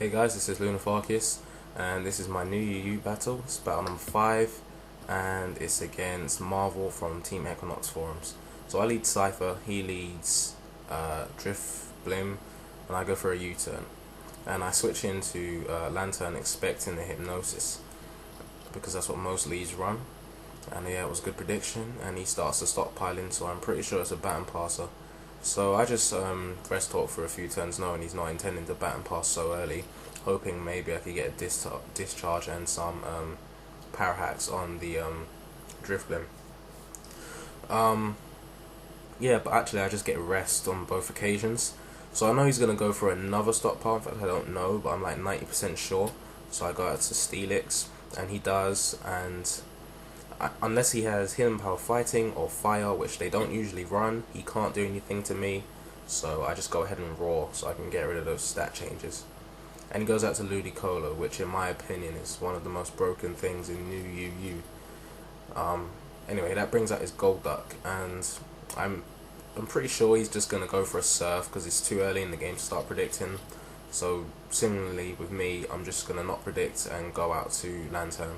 Hey guys, this is Luneth-Arceus, and this is my new UU battle. It's battle number 5, and it's against Marvl from Team Equinox forums. So I lead Cypher, he leads Drift Blim, and I go for a U-turn. And I switch into Lantern expecting the Hypnosis, because that's what most leads run. And yeah, it was a good prediction, and he starts to stockpiling, so I'm pretty sure it's a baton passer. So I just rest talk for a few turns knowing he's not intending to baton pass so early, hoping maybe I could get a discharge and some power hacks on the Drift Blim. Yeah, but actually I just get rest on both occasions. So I know he's going to go for another stockpile. In fact, I don't know, but I'm like 90% sure. So I go out to Steelix, and he does, and unless he has Hidden Power Fighting or Fire, which they don't usually run, he can't do anything to me. So I just go ahead and Roar so I can get rid of those stat changes. And he goes out to Ludicolo, which in my opinion is one of the most broken things in new UU. Anyway, that brings out his Golduck, and I'm pretty sure he's just going to go for a Surf because it's too early in the game to start predicting. So similarly with me, I'm just going to not predict and go out to Lantern.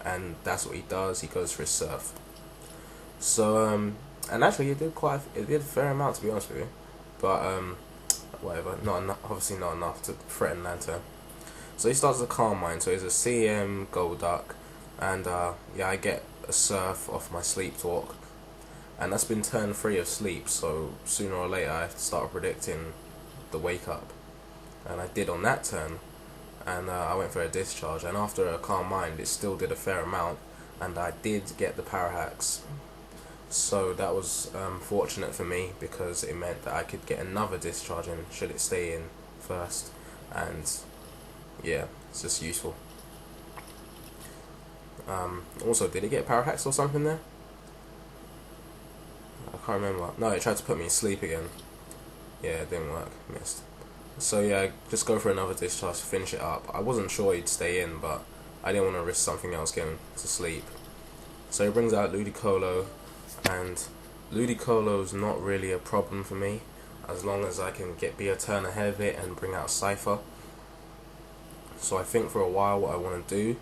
And that's what he does. He goes for his Surf. So and actually it did a fair amount, to be honest with you, but whatever, not enough, obviously not enough to threaten Lantern. So he starts a Calm Mind, so he's a CM Golduck, and yeah, I get a Surf off my Sleep Talk, and that's been turn 3 of sleep, so sooner or later I have to start predicting the wake up, and I did on that turn. And I went for a discharge, and after a Calm Mind it still did a fair amount, and I did get the power hacks, so that was fortunate for me because it meant that I could get another discharge in should it stay in first, and yeah, it's just useful. Also, did it get power hacks or something there? I can't remember. No, it tried to put me in sleep again. Yeah, it didn't work, missed. So yeah, just go for another discharge to finish it up. I wasn't sure he'd stay in, but I didn't want to risk something else getting to sleep. So he brings out Ludicolo, and Ludicolo's not really a problem for me, as long as I can be a turn ahead of it and bring out Cypher. So I think for a while what I want to do,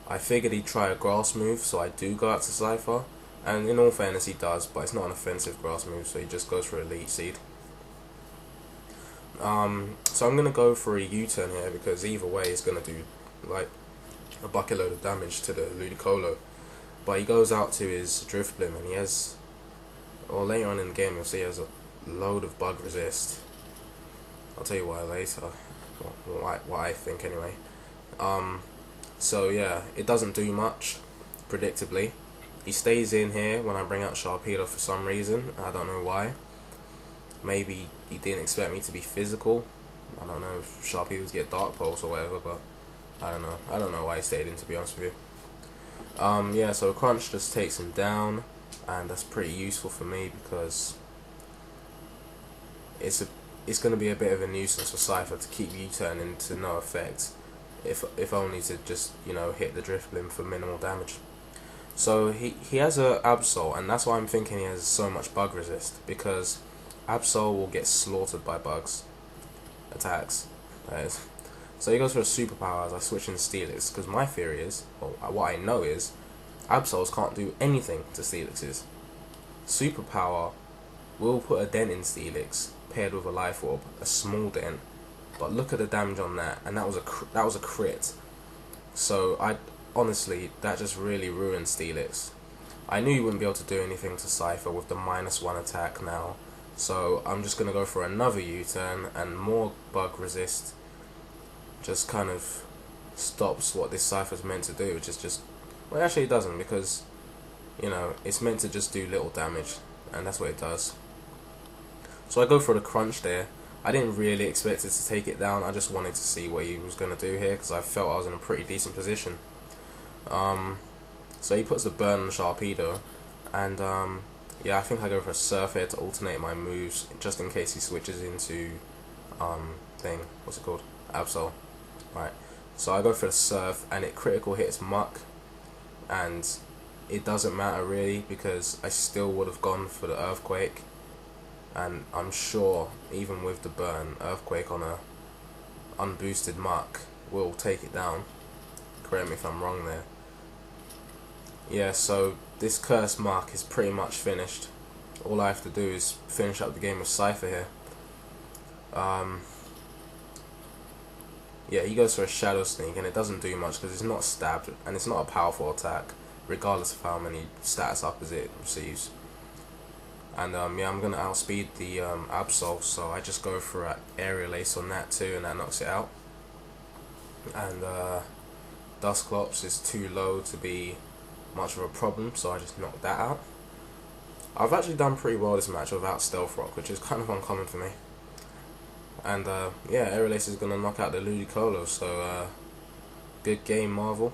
I figured he'd try a grass move, so I do go out to Cypher, and in all fairness he does, but it's not an offensive grass move, so he just goes for Elite Seed. So I'm going to go for a U-turn here, because either way he's going to do like a bucket load of damage to the Ludicolo. But he goes out to his Drift Blim, and he has, or later on in the game you'll see he has a load of bug resist. I'll tell you why later, what I think anyway. So yeah, it doesn't do much, predictably. He stays in here when I bring out Sharpedo for some reason, I don't know why. Maybe he didn't expect me to be physical. I don't know if Sharpedos get Dark Pulse or whatever, but I don't know. I don't know why he stayed in, to be honest with you. Yeah, so Crunch just takes him down, and that's pretty useful for me because it's going to be a bit of a nuisance for Cypher to keep U-turning to no effect, if only to just, you know, hit the Drift Blim for minimal damage. So he has a Absol, and that's why I'm thinking he has so much bug resist, because Absol will get slaughtered by bugs attacks. So he goes for a superpower as I switch in Steelix, because my theory is, well, what I know is, Absols can't do anything to Steelix's. Superpower will put a dent in Steelix, paired with a Life Orb, a small dent, but look at the damage on that, and that was a crit. So honestly, that just really ruined Steelix. I knew you wouldn't be able to do anything to Cypher with the -1 attack now, so I'm just going to go for another U-turn, and more bug resist just kind of stops what this Cypher's meant to do, which is just, well, actually it doesn't, because, you know, it's meant to just do little damage, and that's what it does. So I go for the Crunch there. I didn't really expect it to take it down, I just wanted to see what he was going to do here, because I felt I was in a pretty decent position. So he puts the Burn on Sharpedo, and yeah, I think I go for a Surf here to alternate my moves, just in case he switches into what's it called? Absol. Right. So I go for the Surf, and it critical hits Muck, and it doesn't matter really, because I still would have gone for the Earthquake, and I'm sure even with the burn, Earthquake on a unboosted mark will take it down. Correct me if I'm wrong there. Yeah, so this cursed mark is pretty much finished. All I have to do is finish up the game with Cypher here. Yeah, he goes for a Shadow Sneak, and it doesn't do much because it's not stabbed, and it's not a powerful attack, regardless of how many status uppers it receives. And yeah, I'm going to outspeed the Absol, so I just go for an Aerial Ace on that too, and that knocks it out. And Dusclops is too low to be much of a problem, so I just knocked that out. I've actually done pretty well this match without Stealth Rock, which is kind of uncommon for me. And yeah, Aerial Ace is going to knock out the Ludicolo, so good game, Marvl.